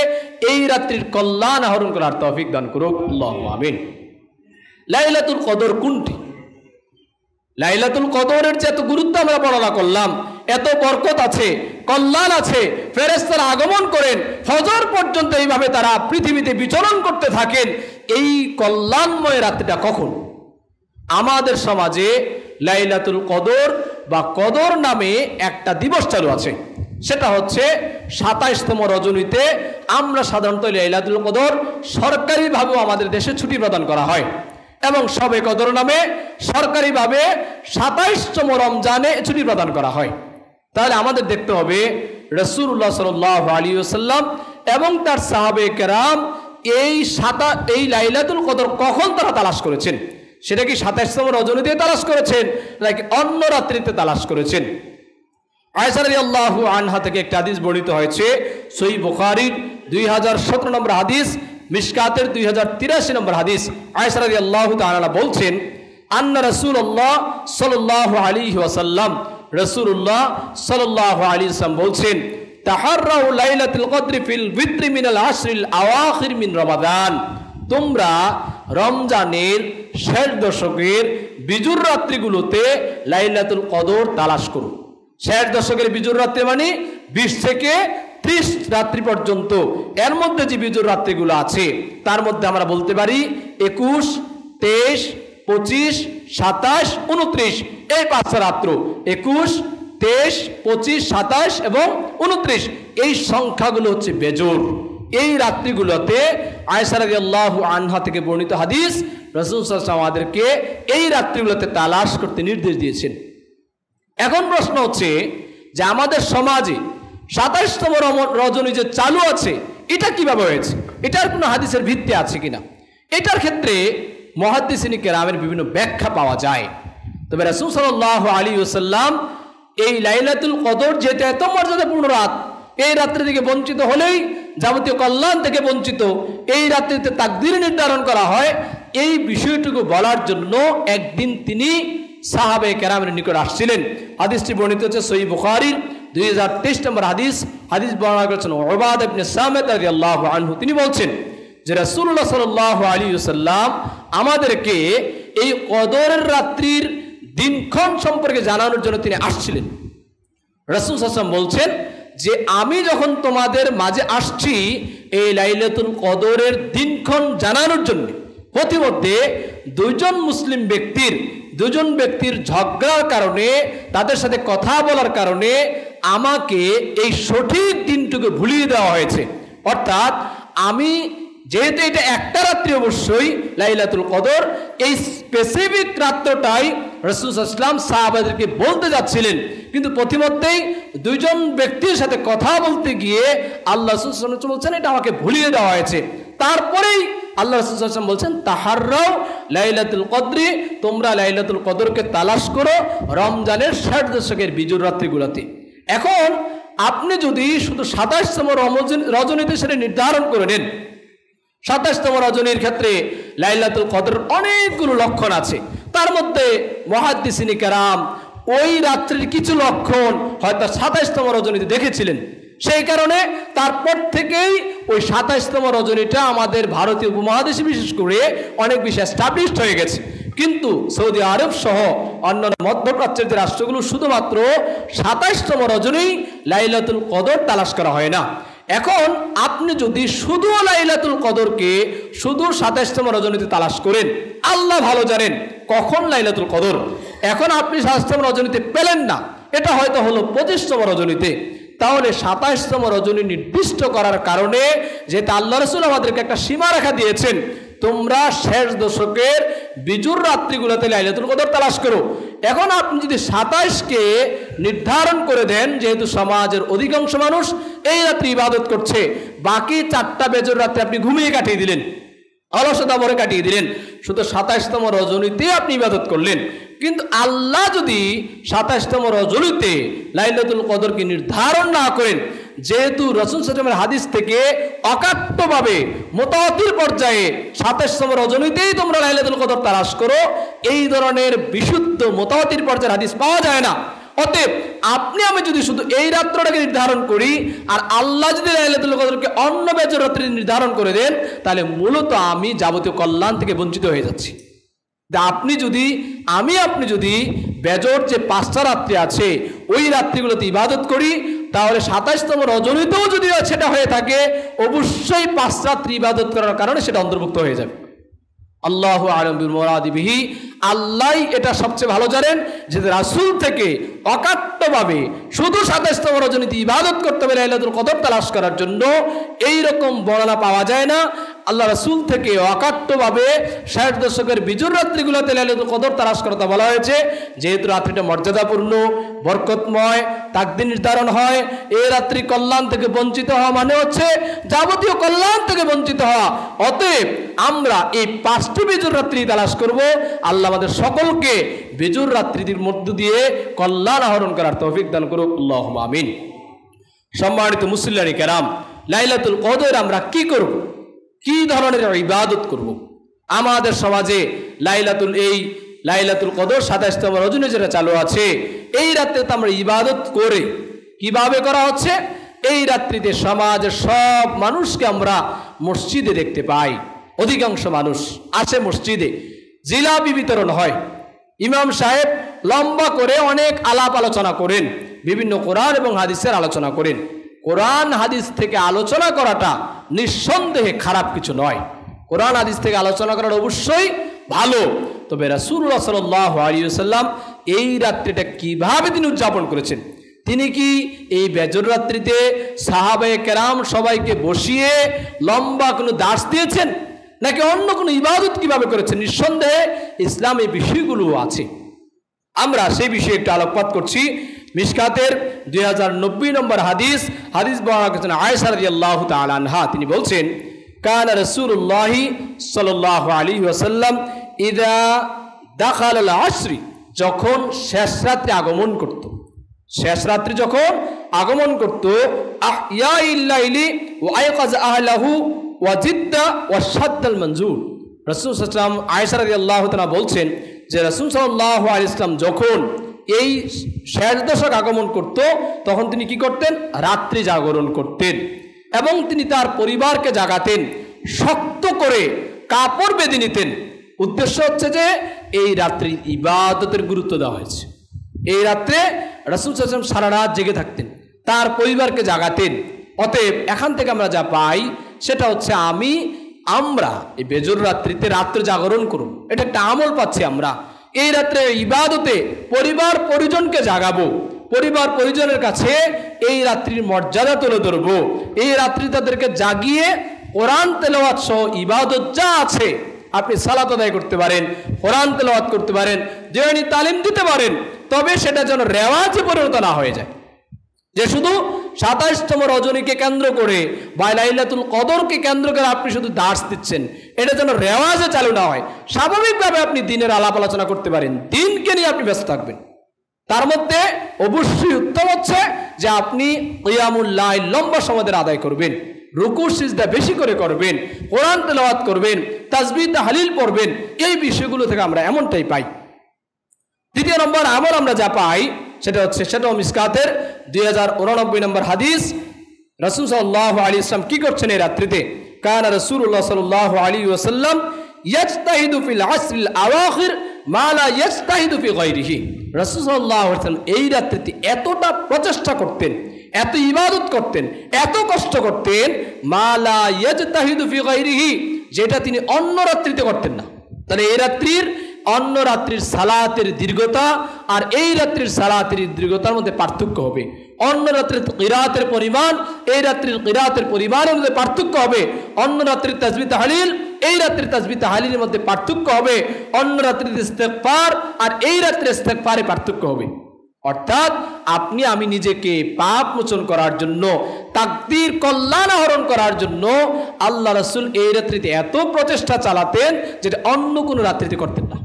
এই রাত্রির কল্যাণ আহরণ করার তৌফিক দান করুক, আল্লাহুম্মা আমিন। লাইলাতুল কদর কোনটি? লাইলাতুল কদরের যে এত গুরুত্ব আমরা বর্ণনা করলাম, এত বরকত আছে, কল্যাণ আছে, ফেরেশতারা আগমন করেন, ফজর পর্যন্ত এইভাবে তারা পৃথিবীতে বিচরণ করতে থাকেন। এই কল্যাণময় রাত্রিটা কখন? আমাদের সমাজে লাইলাতুল কদর বা কদর নামে একটা দিবস চালু আছে, সেটা হচ্ছে 27তম রজনীতে আমরা সাধারণত লাইলাতুল কদর সরকারিভাবেও আমাদের দেশে ছুটি প্রদান করা হয় এবং শবে কদর নামে সরকারিভাবে 27তম রমজানে ছুটি প্রদান করা হয়। তাহলে আমাদের দেখতে হবে রাসূলুল্লাহ সাল্লাল্লাহু আলাইহি ওয়াসাল্লাম এবং তার সাহাবে কেরাম এই লাইলাতুল কদর কখন তারা তালাশ করেছেন? সেটা কি 27তম রজনীতে তালাশ করেছেন নাকি অন্য রাত্রিতে তালাশ করেছেন? আয়েশা রাদিয়াল্লাহু আনহা থেকে একটা হাদিস বর্ণিত হয়েছে, সহিহ বুখারীর 2017 নম্বর হাদিস, মিশকাতের 2083 নম্বর হাদিস। আয়েশা রাদিয়াল্লাহু তাআলা বলছেন, আন্না রাসূলুল্লাহ সাল্লাল্লাহু আলাইহি ওয়াসাল্লাম, রাসূলুল্লাহ সাল্লাল্লাহু আলাইহি ওয়াসাল্লাম বলছেন, তাহাররাউ লাইলাতুল কদরি ফিল বিত্রি মিনাল আশরিল আওয়াখির মিন রমাদান, তোমরা রমজানের শেষ দশকের বিজুর রাত্রিগুলোতে লাইলাতুল কদর তালাশ করো। শেষ দশকের বিজুর রাত্রি মানে 20 থেকে 30 রাত্রি পর্যন্ত, এর মধ্যে যে বিজুর রাত্রিগুলো আছে তার মধ্যে আমরা বলতে পারি 21, 23, 25, 27, 29, এই 5টা রাত্র, 21, 23, 25, 27 এবং 29, এই সংখ্যাগুলো হচ্ছে বেজোর। এই রাত্রিগুলোতে আয়েশা রাদিয়াল্লাহু আনহা থেকে বর্ণিত হাদিস, রাসূল সাল্লাল্লাহু আলাইহি ওয়াসাল্লাম আমাদেরকে এই রাত্রিগুলোতে তালাশ করতে নির্দেশ দিয়েছেন। এখন প্রশ্ন হচ্ছে যে আমাদের সমাজে 27তম রজনী যে চালু আছে, এটা কিভাবে হয়েছে? এটার কোনো হাদিসের ভিত্তি আছে কিনা? এটার ক্ষেত্রে মুহাদ্দিসিন কেরামের বিভিন্ন ব্যাখ্যা পাওয়া যায়। তবে রাসূল সাল্লাল্লাহু আলাইহি ওয়াসাল্লাম এই লাইলাতুল কদর যেটা এত মর্যাদাপূর্ণ রাত, এই রাত্রি থেকে বঞ্চিত হলেই যাবতীয় কল্যাণ থেকে বঞ্চিত, এই রাত্রিতে তাকদীর নির্ধারণ করা হয়, এই বিষয়টুকু বলার জন্য একদিন তিনি সাহাবে কেরামের নিকট আসছিলেন। হাদিসটি বর্ণিত হচ্ছে সহিহ বুখারীর 2023 নম্বর হাদিস। হাদিস বর্ণনা করেছেন উবাদা ইবনে সামিত রাদিয়াল্লাহু আনহু। তিনি বলছেন যে রাসূলুল্লাহ সাল্লাল্লাহু আলাইহি ওয়াসাল্লাম আমাদেরকে এই কদরের রাত্রির দিনক্ষণ সম্পর্কে জানানোর জন্য তিনি আসছিলেন। রাসূল সাল্লাল্লাহু আলাইহি ওয়াসাল্লাম বলছেন যে আমি যখন তোমাদের মাঝে আসছি এই লাইলাতুল কদরের দিনক্ষণ জানানোর জন্য, প্রতিমধ্যে দুজন ব্যক্তির ঝগড়ার কারণে, তাদের সাথে কথা বলার কারণে আমাকে এই সঠিক দিনটুকু ভুলিয়ে দেওয়া হয়েছে। অর্থাৎ আমি যেহেতু এটা একটা রাত্রি অবশ্যই লাইলাতুল কদর, এই স্পেসিফিক রাত্রটাই রাসূল সাল্লাল্লাহু আলাইহি ওয়াসাল্লাম সাহাবাদেরকে বলতে যাচ্ছিলেন, কিন্তু প্রতিমধ্যেই দুইজন ব্যক্তির সাথে কথা বলতে গিয়ে আল্লাহ রাসূল সাল্লাল্লাহু আলাইহি ওয়াসাল্লাম বলছেন এটা আমাকে ভুলিয়ে দেওয়া হয়েছে। তারপরেই আল্লাহ রাসূল সাল্লাল্লাহু আলাইহি ওয়াসাল্লাম বলছেন তাহাররাউ লাইলাতুল কদরি, তোমরা লাইলাতুল কদরকে তালাশ করো রমজানের 60 দশকের বিজুর রাত্রিগুলোতে। এখন আপনি যদি শুধু 27তম রজনীতে সেটা নির্ধারণ করে নেন, 27তম রজনীর ক্ষেত্রে লাইলাতুল কদরের অনেকগুলো লক্ষণ আছে, তার মধ্যে মুহাদ্দিসিন কেরাম ওই রাত্রির কিছু লক্ষণ হয়তো 27তম রজনীতে দেখেছিলেন, সেই কারণে তারপর থেকেই ওই 27তম রজনীটা আমাদের ভারতীয় উপমহাদেশে বিশেষ করে অনেক বেশি এস্টাবলিশড হয়ে গেছে। কিন্তু সৌদি আরব সহ অন্যান্য মধ্যপ্রাচ্যের যে রাষ্ট্রগুলো শুধুমাত্র 27তম রজনী লাইলাতুল কদর তালাশ করা হয় না। এখন আপনি যদি শুধু লাইলাতুল কদরকে শুধু 27তম রজনীতে তালাশ করেন, আল্লাহ ভালো জানেন কখন লাইলাতুল কদর। এখন আপনি 27তম রজনীতে পেলেন না, এটা হয়তো হলো 25তম রজনীতে, তাহলে 27তম রজনী নির্দিষ্ট করার কারণে যেটা আল্লাহ রাসূল আমাদেরকে একটা সীমারেখা দিয়েছেন, তোমরা শেষ দশকের বিজুর রাত্রিগুলোতে লাইলাতুল কদর তালাশ করো। এখন আপনি যদি 27কে নির্ধারণ করে দেন, যেহেতু সমাজের অধিকাংশ মানুষ এই রাত্রি ইবাদত করছে, বাকি 4টা বেজুর রাত্রি আপনি ঘুমিয়ে কাটিয়ে দিলেন, অলসতা ভরে কাটিয়ে দিলেন, শুধু 27তম রজনীতে আপনি ইবাদত করলেন। কিন্তু আল্লাহ যদি 27তম রজনীতে লাইলাতুল কদরকে নির্ধারণ না করেন, যেহেতু রাসূল সাল্লাল্লাহু আলাইহি ওয়াসাল্লামের হাদিস থেকে অকাট্যভাবে মুতাওয়াতির পর্যায়ে 27তম রজনীতেই তোমরা লাইলাতুল কদর তালাশ করো, এই ধরনের বিশুদ্ধ মুতাওয়াতির পর্যায়ের হাদিস পাওয়া যায় না। অতএব আপনি আমি যদি শুধু এই রাত্রটাকে নির্ধারণ করি আর আল্লাহ যদি লাইলাতুল কদরকে অন্য বেজর রাত্রি নির্ধারণ করে দেন, তাহলে মূলত আমি যাবতীয় কল্যাণ থেকে বঞ্চিত হয়ে যাচ্ছি। আপনি যদি বেজর যে 5টা রাত্রি আছে ওই রাত্রিগুলোতে ইবাদত করি, তাহলে 27তম রজনীতেও যদি সেটা হয়ে থাকে, অবশ্যই 5 রাত্রি ইবাদত করার কারণে সেটা অন্তর্ভুক্ত হয়ে যাবে। আল্লাহু আ'লাম বিল মুরাদি বিহি, আল্লাহই এটা সবচেয়ে ভালো জানেন যে রাসূল থেকে অকাট্যভাবে শুধু 27তম রজনীতে ইবাদত করতে হবে লাইলাতুল কদর তালাশ করার জন্য, এই রকম বর্ণনা পাওয়া যায় না। আল্লাহ রাসূল থেকে অকাট্যভাবে 60 দশকের বিজুর রাত্রিগুলোতে লাইলাতুল কদর তালাশ করতে বলা হয়েছে, যেহেতু রাত্রিটা মর্যাদাপূর্ণ, বরকতময়, তাকদীর নির্ধারণ হয়। এই রাত্রি কল্যাণ থেকে বঞ্চিত হওয়া মানে হচ্ছে যাবতীয় কল্যাণ থেকে বঞ্চিত হওয়া। অতএব আমরা এই 5টি বিজুর রাত্রি তালাশ করব। আল্লাহ আমাদের সকলকে বিজুর রাত্রির মধ্য দিয়ে কল্যাণ আহরণ করার তৌফিক দান করুক, আল্লাহুম্মা আমিন। সম্মানিত মুসল্লিয়ানি কেরাম, লাইলাতুল কদর আমরা কি করব, কি ধরনের ইবাদত করব? আমাদের সমাজে লাইলাতুল কদর 27তম রজনী যেটা চালু আছে, এই রাত্রিতে আমরা ইবাদত করে কিভাবে করা হচ্ছে? এই রাত্রিতে সমাজের সব মানুষকে আমরা মসজিদে দেখতে পাই। অধিকাংশ মানুষ আসে মসজিদে, জিলাপি বিতরণ হয়, ইমাম সাহেব লম্বা করে অনেক আলাপ আলোচনা করেন, বিভিন্ন কোরআন এবং হাদিসের আলোচনা করেন। কোরআন হাদিস থেকে আলোচনা করাটা নিঃসন্দেহে খারাপ কিছু নয়, কোরআন হাদিস থেকে আলোচনা করাটা অবশ্যই ভালো। তবে রাসূলুল্লাহ সাল্লাল্লাহু আলাইহি ওয়াসাল্লাম এই রাত্রিটা কিভাবে তিনি উদযাপন করেছেন? তিনি কি এই বেজর রাত্রিতে সাহাবায়ে কেরাম সবাইকে বসিয়ে লম্বা কোনো দাস দিয়েছেন, নাকি অন্য কোনো ইবাদত কিভাবে করেছেন? নিঃসন্দেহে ইসলামে বিষয়গুলো আছে, আমরা সেই বিষয়ে একটু আলোকপাত করছি। মিশকাতের 2090 নম্বর হাদিস বর্ণনা করেছেন আয়েশা রাদিয়াল্লাহু তাআলা আনহা, তিনি বলছেন, কানা রাসূলুল্লাহ সাল্লাল্লাহু আলাইহি ওয়াসাল্লাম ইযা দাখালাল আসরি, যখন শেষ রাত্রি আগমন করত, যখন আগমন করত, আহইয়াইল লাইলি ওয়া আয়কাজ আহলাহু ওয়া জিদ্দা ওয়া শাদ্দাল মনজুর। রাসূল সাল্লাল্লাহু আলাইহি ওয়াসাল্লাম আয়েশা রাদিয়াল্লাহু তাআলা বলছেন যে রাসূল সাল্লাল্লাহু আলাইহি ওয়াসাল্লাম যখন এই শেষ দশক আগমন করত, তখন তিনি কি করতেন? রাত্রি জাগরণ করতেন এবং তিনি তার পরিবারকে জাগাতেন, শক্ত করে কাপড় বেঁধে নিতেন। উদ্দেশ্য হচ্ছে যে এই রাত্রি ইবাদতের গুরুত্ব দেওয়া হয়েছে। এই রাত্রে রাসূল সাল্লাল্লাহু আলাইহি ওয়াসাল্লাম সারা রাত জেগে থাকতেন, তার পরিবারকে জাগাতেন। অতএব এখান থেকে আমরা যা পাই সেটা হচ্ছে আমরা এই বেজর রাত্রিতে রাত্রে জাগরণ করুন, এটা একটা আমল পাচ্ছি আমরা। এই রাত্রে ইবাদতে পরিবার পরিজনকে জাগাবো, পরিবার পরিজনের কাছে এই রাত্রির মর্যাদা তুলে ধরবো। এই রাত্রি তাদেরকে জাগিয়ে কোরআন তেলাওয়াত সহ ইবাদত যা আছে, আপনি সালাত আদায় করতে পারেন, কোরআন তেলাওয়াত করতে পারেন, দিনী তালিম দিতে পারেন, তবে সেটা যেন রেওয়াজে পরিণত না হয়ে যায়, যে শুধু 27তম রজনীকে কেন্দ্র করে বা লাইলাতুল কদরকে কেন্দ্র করে আপনি শুধু দাস দিচ্ছেন, এটা যেন রেওয়াজে চালু না হয়। স্বাভাবিকভাবে আপনি দিনের আলাপ আলোচনা করতে পারেন, দিনকে নিয়ে আপনি ব্যস্ত থাকবেন। তার মধ্যে অবশ্যই উত্তম হচ্ছে যে আপনি কিয়ামুল লাইল লম্বা সময় ধরে আদায় করবেন, রুকু সিজদা বেশি করে করবেন, কোরআন তেলাওয়াত করবেন, তাসবিহ তাহলিল পড়বেন। এই বিষয়গুলো থেকে আমরা এমনটাই পাই। দ্বিতীয় নম্বর আমল আমরা যা পাই সেটাও মিশকাতের 2089 নম্বর হাদিস। রাসূল সাল্লাল্লাহু আলাইহি ওয়াসাল্লাম কি করছেন এই রাত্রিতে? কানা রাসূলুল্লাহ সাল্লাল্লাহু আলাইহি ওয়াসাল্লাম ইয়াজতাহিদু ফিল আসরিল আওয়াখির মা লা ইয়াজতাহিদু ফি গায়রিহি। রাসূল সাল্লাল্লাহু আলাইহি ওয়াসাল্লাম এই রাত্রিতে এতটা প্রচেষ্টা করতেন, এত ইবাদত করতেন, এত কষ্ট করতেন, মা লা ইয়াজতাহিদু ফি গায়রিহি, যেটা তিনি অন্য রাত্রিতে করতেন না। তাহলে এই রাত্রির অন্য রাত্রির সালাতের দীর্ঘতা আর এই রাত্রির সালাতের দীর্ঘতার মধ্যে পার্থক্য হবে। অন্য রাত্রির কিরাতের পরিমাণ এই রাত্রির কিরাতের পরিমাণের মধ্যে পার্থক্য হবে। অন্য রাত্রির তাসবিহ তাহলিল এই রাত্রির তাসবিহ তাহলিলের মধ্যে পার্থক্য হবে। অন্য রাত্রির ইস্তেগফার আর এই রাত্রির ইস্তেগফারে পার্থক্য হবে। অর্থাৎ আমি নিজেকে পাপ মোচন করার জন্য, তাকদীর কল্যাণ আহরণ করার জন্য আল্লাহ রাসূল এই রাত্রিতে এত প্রচেষ্টা চালাতেন যেটা অন্য কোনো রাত্রিতে করতেন না।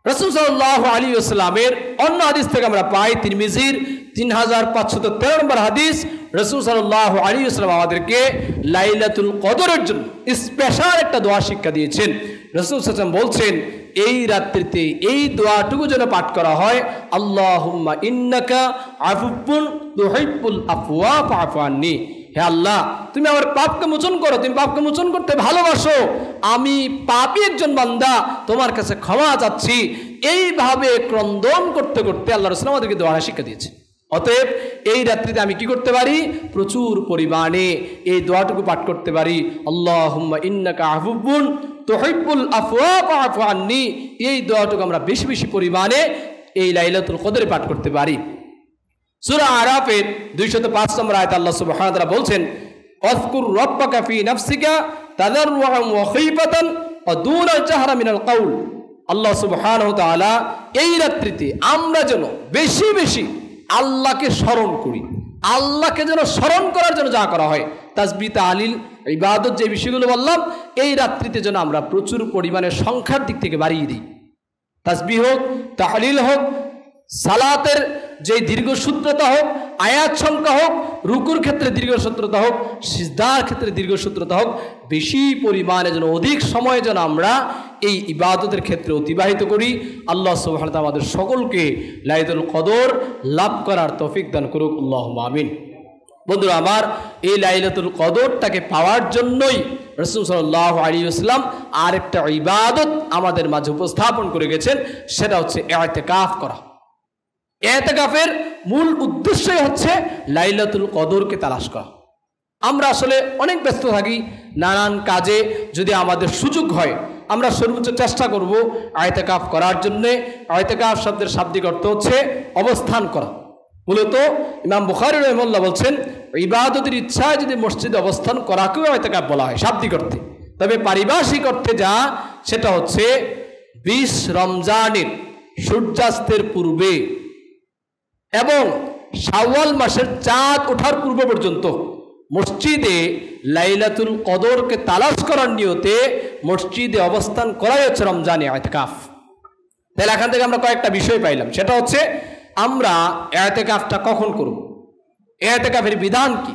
রাসূল সাল্লাল্লাহু আলাইহি ওয়াসাল্লামের অন্য হাদিস থেকে আমরা পাই, তিরমিজির 3513 নম্বর হাদিস, রাসূল সাল্লাল্লাহু আলাইহি ওয়াসাল্লাম আমাদেরকে লাইলাতুল কদরের জন্য স্পেশাল একটা দোয়া শিক্ষা দিয়েছেন। রাসূল সাল্লাল্লাহু আলাইহি ওয়াসাল্লাম বলছেন এই রাত্রিতে এই দোয়াটুকু যেন পাঠ করা হয়, আল্লাহুম্মা ইন্নাকা আফুবুন তুহিব্বুল আফওয়া ফাফু আন্নি। হে আল্লাহ, তুমি আমার পাপকে মোচন করো, তুমি পাপকে মোচন করতে ভালোবাসো, আমি পাপী একজন বান্দা, তোমার কাছে ক্ষমা চাচ্ছি। এইভাবে ক্রন্দন করতে করতে আল্লাহ রাসূল আমাদেরকে দোয়া শিক্ষা দিয়েছে। অতএব এই রাত্রিতে আমি কি করতে পারি? প্রচুর পরিমাণে এই দোয়াটুকু পাঠ করতে পারি, আল্লাহুম্মা ইন্নাকা আফুবুন তুহিব্বুল আফওয়া ফাআফু আন্নি। এই দোয়াটুকু আমরা বেশি বেশি পরিমাণে এই লাইলাতুল কদরে পাঠ করতে পারি। সূরা আরাফের 205 নম্বর আয়াতে আল্লাহ সুবহানাহু ওয়া তাআলা বলছেন, ওয়াজকুর রাব্বাকা ফি নাফসিকা তাদাররুআন ওয়া খীফাতান ওয়া দুনাল জাহরা মিনাল কাউল। আল্লাহ সুবহানাহু ওয়া তাআলা এই রাত্রিতে আমরা যেন বেশি বেশি আল্লাহকে স্মরণ করি, আল্লাহকে যেন স্মরণ করার জন্য যা করা হয় তাসবিহ, তাহলিল, ইবাদত, যে বিষয়গুলো বললাম, এই রাত্রিতে যেন আমরা প্রচুর পরিমাণে সংখ্যার দিক থেকে বাড়িয়ে দিই। তাসবিহ হোক, তাহলিল হোক, সালাতের যে দীর্ঘসূত্রতা হোক, আয়াত সংখ্যা হোক, রুকুর ক্ষেত্রে দীর্ঘসূত্রতা হোক, সিজদার ক্ষেত্রে দীর্ঘসূত্রতা হোক, বেশি পরিমাণে যেন অধিক সময় যেন আমরা এই ইবাদতের ক্ষেত্রে অতিবাহিত করি। আল্লাহ সুবহানাহু ওয়া তাআলা আমাদের সকলকে লাইলাতুল কদর লাভ করার তৌফিক দান করুক, আল্লাহুম্মা আমিন। বন্ধুরা আমার, এই লাইলাতুল কদরটাকে পাওয়ার জন্যই রাসূল সাল্লাল্লাহু আলাইহি ওয়াসাল্লাম আরেকটা ইবাদত আমাদের মাঝে উপস্থাপন করে গেছেন, সেটা হচ্ছে ইতিকাফ করা। ইতিকাফের মূল উদ্দেশ্যই হচ্ছে লাইলাতুল কদরকে তালাশ করা। আমরা আসলে অনেক ব্যস্ত থাকি নানান কাজে, যদি আমাদের সুযোগ হয় আমরা সর্বোচ্চ চেষ্টা করব ইতিকাফ করার জন্যে। ইতিকাফ শব্দের শাব্দিক অর্থ হচ্ছে অবস্থান করা। মূলত ইমাম বুখারী রাহিমাহুল্লাহ বলছেন, ইবাদতের ইচ্ছায় যদি মসজিদে অবস্থান করাকেও ইতিকাফ বলা হয় শাব্দিক অর্থে। তবে পারিভাষিক অর্থে যা, সেটা হচ্ছে 20 রমজানের সূর্যাস্তের পূর্বে এবং শাওয়াল মাসের চাঁদ ওঠার পূর্ব পর্যন্ত মসজিদে লাইলাতুল কদরকে তালাশ করার নিয়তে মসজিদে অবস্থান করাই হচ্ছে রমজানে ইতিকাফ। তাহলে এখান থেকে আমরা কয়েকটা বিষয় পাইলাম, সেটা হচ্ছে আমরা ইতিকাফটা কখন করব, ইতিকাফের বিধান কি।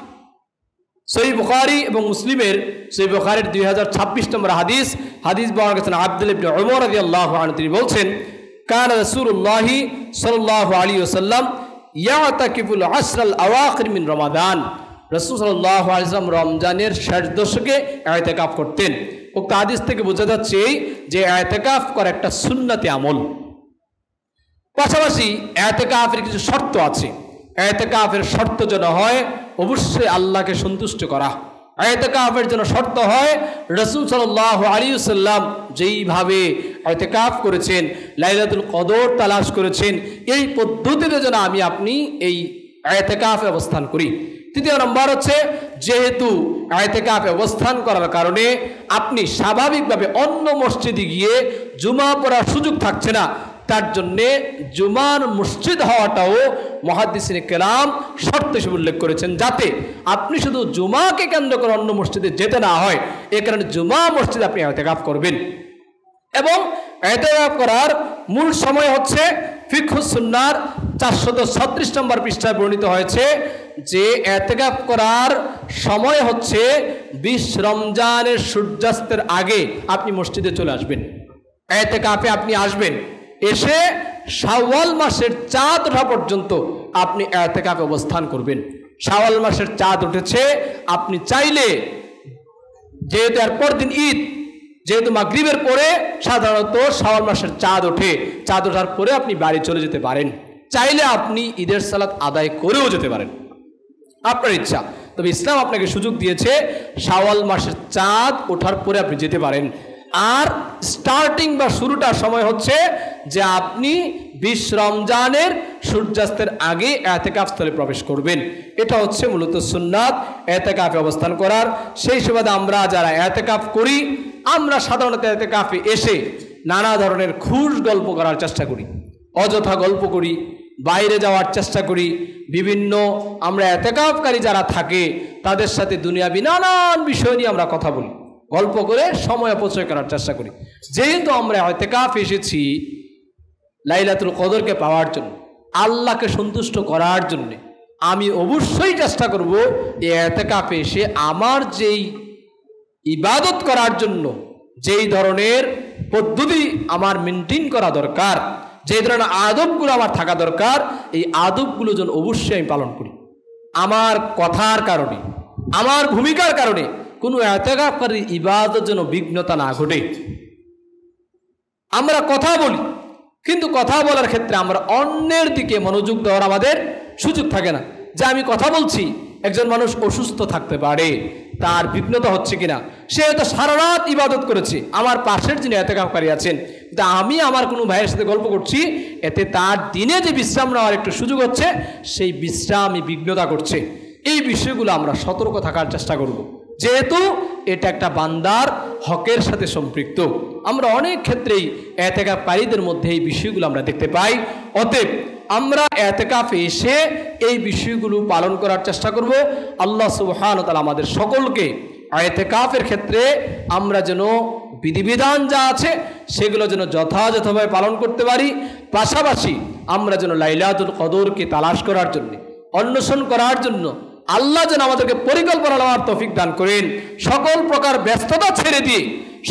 সহিহ বুখারী এবং মুসলিমের, সহিহ বুখারীর 2026 নম্বর হাদিস বর্ণনা করেছেন আব্দুল্লাহ ইবনে উমর রাদিয়াল্লাহু আনহু, তিনি বলছেন, কানা রাসূলুল্লাহি সাল্লাল্লাহু আলাইহি ওয়াসাল্লাম ইয়াতাকিফুল আশরাল আওয়াখির মিন রমাদান। রাসূল সাল্লাল্লাহু আলাইহি ওয়াসাল্লাম রমজানের শেষ দশকে ইতিকাফ করতেন। উক্ত হাদিস থেকে বোঝা যাচ্ছে যে ইতিকাফ করা একটা সুন্নতি আমল। পাশাপাশি ইতিকাফের কিছু শর্ত আছে। ইতিকাফের শর্ত যেন হয় অবশ্যই আল্লাহকে সন্তুষ্ট করা। ইতিকাফের জন্য শর্ত হয় রাসূল সাল্লাল্লাহু আলাইহি ওয়াসাল্লাম যেইভাবে ইতিকাফ করেছেন, লাইলাতুল কদর তালাশ করেছেন, এই পদ্ধতিতে যেন আমি আপনি এই ইতিকাফে অবস্থান করি। তৃতীয় নম্বর হচ্ছে, যেহেতু ইতিকাফে অবস্থান করার কারণে আপনি স্বাভাবিকভাবে অন্য মসজিদে গিয়ে জুমা পড়ার সুযোগ থাকছে না, তার জন্যে জুমার মসজিদ হওয়াটাও মুহাদ্দিসিনে কেরাম শর্ত হিসেবে উল্লেখ করেছেন, যাতে আপনি শুধু জুমাকে কেন্দ্র করে অন্য মসজিদে যেতে না হয়। এ কারণে জুমা মসজিদে আপনি ইতিকাফ করবেন। এবং ইতিকাফ করার মূল সময় হচ্ছে ফিকহুস সুন্নাহর 436 নম্বর পৃষ্ঠায় বর্ণিত হয়েছে যে ইতিকাফ করার সময় হচ্ছে 20 রমজানের সূর্যাস্তের আগে আপনি মসজিদে চলে আসবেন। ইতিকাফে আপনি আসবেন, এসে শাওয়াল মাসের চাঁদ ওঠা পর্যন্ত আপনি ইতিকাফে অবস্থান করবেন। শাওয়াল মাসের চাঁদ উঠেছে, আপনি চাইলে, যেহেতু এরপর দিন ঈদ, যেহেতু মাগরিবের পরে সাধারণত শাওয়াল মাসের চাঁদ ওঠে, চাঁদ ওঠার পরে আপনি বাড়ি চলে যেতে পারেন। চাইলে আপনি ঈদের সালাত আদায় করেও যেতে পারেন, আপনার ইচ্ছা। তবে ইসলাম আপনাকে সুযোগ দিয়েছে শাওয়াল মাসের চাঁদ ওঠার পরে আপনি যেতে পারেন। আর স্টার্টিং বা শুরুটার সময় হচ্ছে যে আপনি 20 রমজানের সূর্যাস্তের আগে ইতিকাফ স্থলে প্রবেশ করবেন। এটা হচ্ছে মূলত সুন্নাত ইতিকাফে অবস্থান করার। সেই সুবাদে আমরা যারা ইতিকাফ করি, আমরা সাধারণত ইতিকাফে এসে নানা ধরনের খুশ গল্প করার চেষ্টা করি, অযথা গল্প করি, বাইরে যাওয়ার চেষ্টা করি। বিভিন্ন আমরা ইতিকাফকারী যারা থাকে তাদের সাথে দুনিয়াবি নানান বিষয় নিয়ে আমরা কথা বলি, গল্প করে সময় অপচয় করার চেষ্টা করি। যেহেতু আমরা ইতিকাফে এসেছি লাইলাতুল কদরকে পাওয়ার জন্য, আল্লাহকে সন্তুষ্ট করার জন্য, আমি অবশ্যই চেষ্টা করব এই ইতিকাফে এসে আমার যেই ইবাদত করার জন্য যেই ধরনের পদ্ধতি আমার মেনটেন করা দরকার, যে ধরনের আদবগুলো আমার থাকা দরকার, এই আদবগুলো যেন অবশ্যই আমি পালন করি। আমার কথার কারণে, আমার ভূমিকার কারণে কোনো এতেকাফকারী ইবাদত যেন বিঘ্নতা না ঘটে। আমরা কথা বলি, কিন্তু কথা বলার ক্ষেত্রে আমরা অন্যের দিকে মনোযোগ দেওয়ার আমাদের সুযোগ থাকে না। যে আমি কথা বলছি, একজন মানুষ অসুস্থ থাকতে পারে, তার বিঘ্নতা হচ্ছে কিনা, সে হয়তো সারা রাত ইবাদত করেছে, আমার পাশের যিনি এতেকাফকারী আছেন, তা আমি আমার কোনো ভাইয়ের সাথে গল্প করছি, এতে তার দিনে যে বিশ্রাম নেওয়ার একটু সুযোগ হচ্ছে, সেই বিশ্রামই বিঘ্নতা করছে। এই বিষয়গুলো আমরা সতর্ক থাকার চেষ্টা করব, যেহেতু এটা একটা বান্দার হকের সাথে সম্পৃক্ত। আমরা অনেক ক্ষেত্রেই এতেকাফকারীদের মধ্যে এই বিষয়গুলো আমরা দেখতে পাই। অতএব আমরা এতেকাফে এসে এই বিষয়গুলো পালন করার চেষ্টা করব। আল্লাহ সুবহানাহু ওয়া তাআলা আমাদের সকলকে এতেকাফের ক্ষেত্রে আমরা যেন বিধিবিধান যা আছে সেগুলো যেন যথাযথভাবে পালন করতে পারি। পাশাপাশি আমরা যেন লাইলাতুল কদরকে তালাশ করার জন্য, অন্বেষণ করার জন্য আল্লাহ যেন আমাদেরকে পরিকল্পনা নেওয়ার তৌফিক দান করেন। সকল প্রকার ব্যস্ততা ছেড়ে দিয়ে,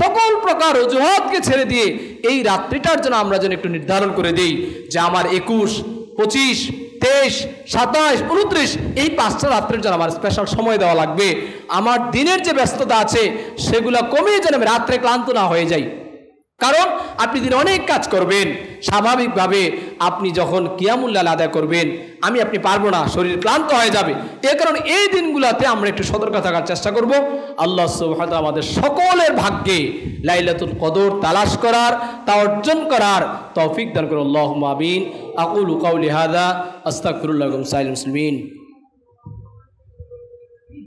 সকল প্রকার অজুহাতকে ছেড়ে দিয়ে এই রাত্রিটার জন্য আমরা যেন একটু নির্ধারণ করে দিই যে আমার 21, 25, 23, 27, 29 এই 5টা রাত্রের জন্য আমার স্পেশাল সময় দেওয়া লাগবে। আমার দিনের যে ব্যস্ততা আছে সেগুলো কমিয়ে যেন আমি রাত্রে ক্লান্ত না হয়ে যাই। কারণ আপনি দিনে অনেক কাজ করবেন, স্বাভাবিকভাবে আপনি যখন কিয়ামুল লাইল আদায় করবেন আপনি পারবো না, শরীর ক্লান্ত হয়ে যাবে। এ কারণে এই দিনগুলোতে আমরা একটু সতর্ক থাকার চেষ্টা করব। আল্লাহ সুবহানাহু ওয়া তাআলা আমাদের সকলের ভাগ্যে লাইলাতুল কদর তালাশ করার, তা অর্জন করার তৌফিক দান করুন। আল্লাহুম্মা আমিন। আকুলু কাউলি হাযা আস্তাগফিরুল্লাহ ওয়া আতুবু ইলাইহি।